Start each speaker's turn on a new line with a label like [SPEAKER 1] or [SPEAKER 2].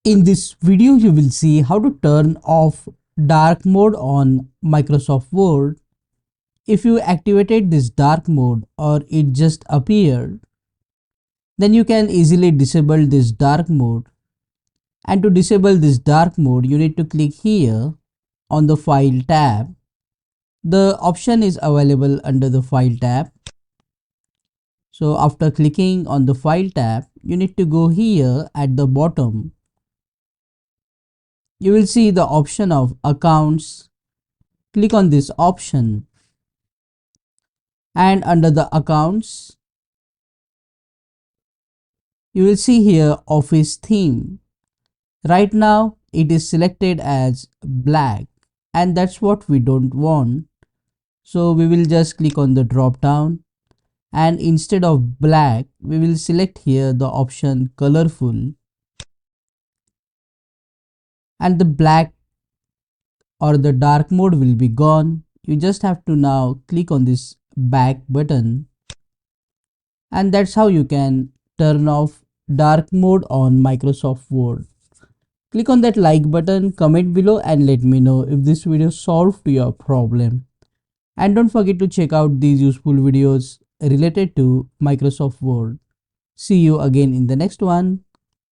[SPEAKER 1] In this video, you will see how to turn off dark mode on Microsoft Word. If you activated this dark mode or it just appeared, then you can easily disable this dark mode. And to disable this dark mode, you need to click here on the File tab. The option is available under the File tab. So after clicking on the File tab, you need to go here at the bottom. You will see the option of Accounts. Click on this option, and under the Accounts you will see here Office theme. Right now it is selected as black, and that's what we don't want. So we will just click on the drop down, and instead of black we will select here the option colorful, and the black or the dark mode will be gone. You just have to now click on this back button, and that's how you can turn off dark mode on Microsoft Word. Click on that like button, comment below and let me know if this video solved your problem. And don't forget to check out these useful videos related to Microsoft Word. See you again in the next one.